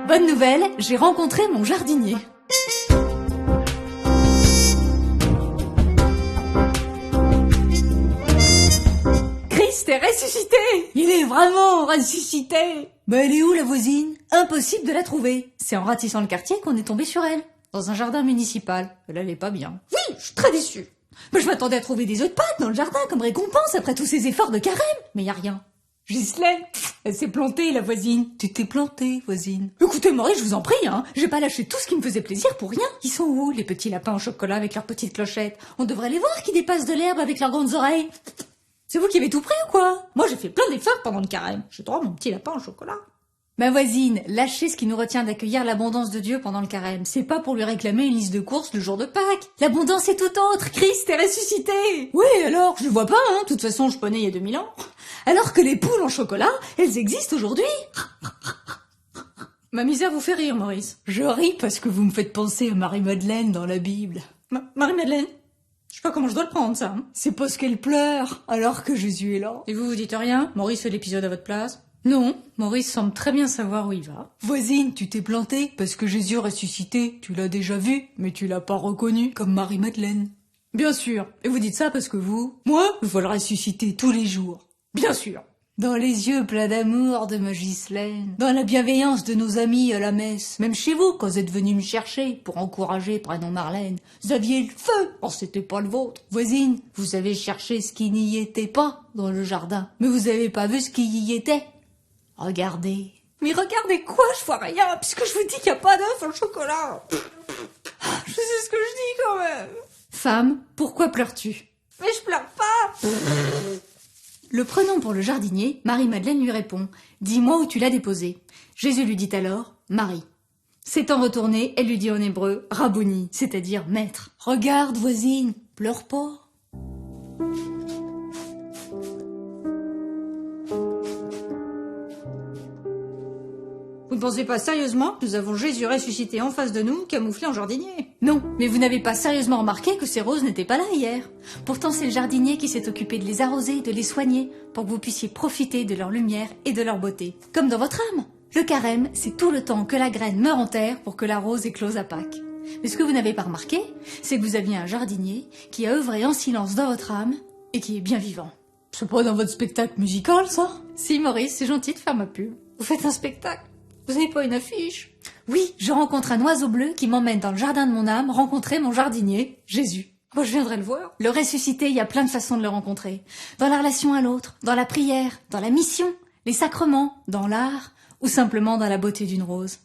Bonne nouvelle, j'ai rencontré mon jardinier. Christ est ressuscité! Il est vraiment ressuscité! Mais elle est où la voisine? Impossible de la trouver. C'est en ratissant le quartier qu'on est tombé sur elle. Dans un jardin municipal. Elle allait pas bien. Oui, je suis très déçue. Mais je m'attendais à trouver des œufs de Pâques dans le jardin comme récompense après tous ces efforts de carême. Mais y a rien. Ghislaine, elle s'est plantée, la voisine. Tu t'es plantée, voisine. Écoutez, Maurice, je vous en prie, hein. J'ai pas lâché tout ce qui me faisait plaisir pour rien. Ils sont où, les petits lapins au chocolat avec leurs petites clochettes? On devrait les voir qui dépassent de l'herbe avec leurs grandes oreilles. C'est vous qui avez tout pris ou quoi? Moi, j'ai fait plein d'efforts pendant le carême. J'ai droit à mon petit lapin au chocolat. Ma voisine, lâchez ce qui nous retient d'accueillir l'abondance de Dieu pendant le carême. C'est pas pour lui réclamer une liste de courses le jour de Pâques. L'abondance est tout autre. Christ est ressuscité. Oui, alors, je le vois pas, hein. De toute façon, je ponais il y a 2000 ans. Alors que les poules en chocolat, elles existent aujourd'hui. Ma misère vous fait rire, Maurice. Je ris parce que vous me faites penser à Marie-Madeleine dans la Bible. Marie-Madeleine? Je sais pas comment je dois le prendre, ça. Hein. C'est parce qu'elle pleure, alors que Jésus est là. Et vous dites rien? Maurice fait l'épisode à votre place? Non, Maurice semble très bien savoir où il va. Voisine, tu t'es plantée parce que Jésus ressuscité, tu l'as déjà vu, mais tu l'as pas reconnu, comme Marie-Madeleine. Bien sûr. Et vous dites ça parce que vous? Moi, je vois le ressusciter tous les jours. Bien sûr. Dans les yeux pleins d'amour de ma Ghislaine, dans la bienveillance de nos amis à la messe, même chez vous, quand vous êtes venus me chercher pour encourager prénom Marlène, vous aviez le feu, oh c'était pas le vôtre. Voisine, vous avez cherché ce qui n'y était pas dans le jardin, mais vous avez pas vu ce qui y était. Regardez. Mais regardez quoi, je vois rien, puisque je vous dis qu'il n'y a pas d'œuf au chocolat. Je sais ce que je dis quand même. Femme, pourquoi pleures-tu? Mais je pleure pas. Le prenant pour le jardinier, Marie-Madeleine lui répond « Dis-moi où tu l'as déposé ». Jésus lui dit alors « Marie ». S'étant retournée, elle lui dit en hébreu « Rabboni », c'est-à-dire « maître ». « Regarde, voisine, pleure pas ». Vous ne pensez pas sérieusement que nous avons Jésus ressuscité en face de nous, camouflé en jardinier? Non, mais vous n'avez pas sérieusement remarqué que ces roses n'étaient pas là hier. Pourtant, c'est le jardinier qui s'est occupé de les arroser, de les soigner, pour que vous puissiez profiter de leur lumière et de leur beauté. Comme dans votre âme. Le carême, c'est tout le temps que la graine meurt en terre pour que la rose éclose à Pâques. Mais ce que vous n'avez pas remarqué, c'est que vous aviez un jardinier qui a œuvré en silence dans votre âme et qui est bien vivant. C'est pas dans votre spectacle musical, ça? Si, Maurice, c'est gentil de faire ma pub. Vous faites un spectacle? Vous n'avez pas une affiche? Oui, je rencontre un oiseau bleu qui m'emmène dans le jardin de mon âme rencontrer mon jardinier, Jésus. Moi, je viendrai le voir. Le ressuscité, il y a plein de façons de le rencontrer. Dans la relation à l'autre, dans la prière, dans la mission, les sacrements, dans l'art, ou simplement dans la beauté d'une rose.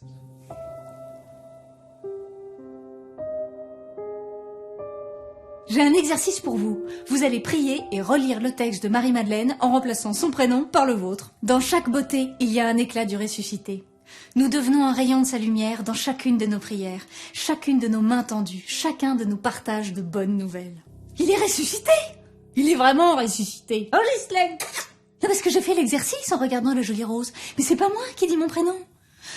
J'ai un exercice pour vous. Vous allez prier et relire le texte de Marie-Madeleine en remplaçant son prénom par le vôtre. Dans chaque beauté, il y a un éclat du ressuscité. Nous devenons un rayon de sa lumière dans chacune de nos prières, chacune de nos mains tendues, chacun de nos partages de bonnes nouvelles. Il est ressuscité! Il est vraiment ressuscité! Oh, Ghislaine! Non, parce que j'ai fait l'exercice en regardant la jolie rose. Mais c'est pas moi qui dis mon prénom.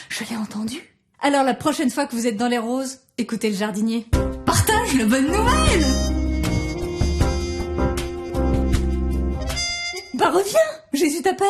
Je l'ai entendu. Alors la prochaine fois que vous êtes dans les roses, écoutez le jardinier. Partage la bonne nouvelle! Bah reviens! Jésus t'appelle!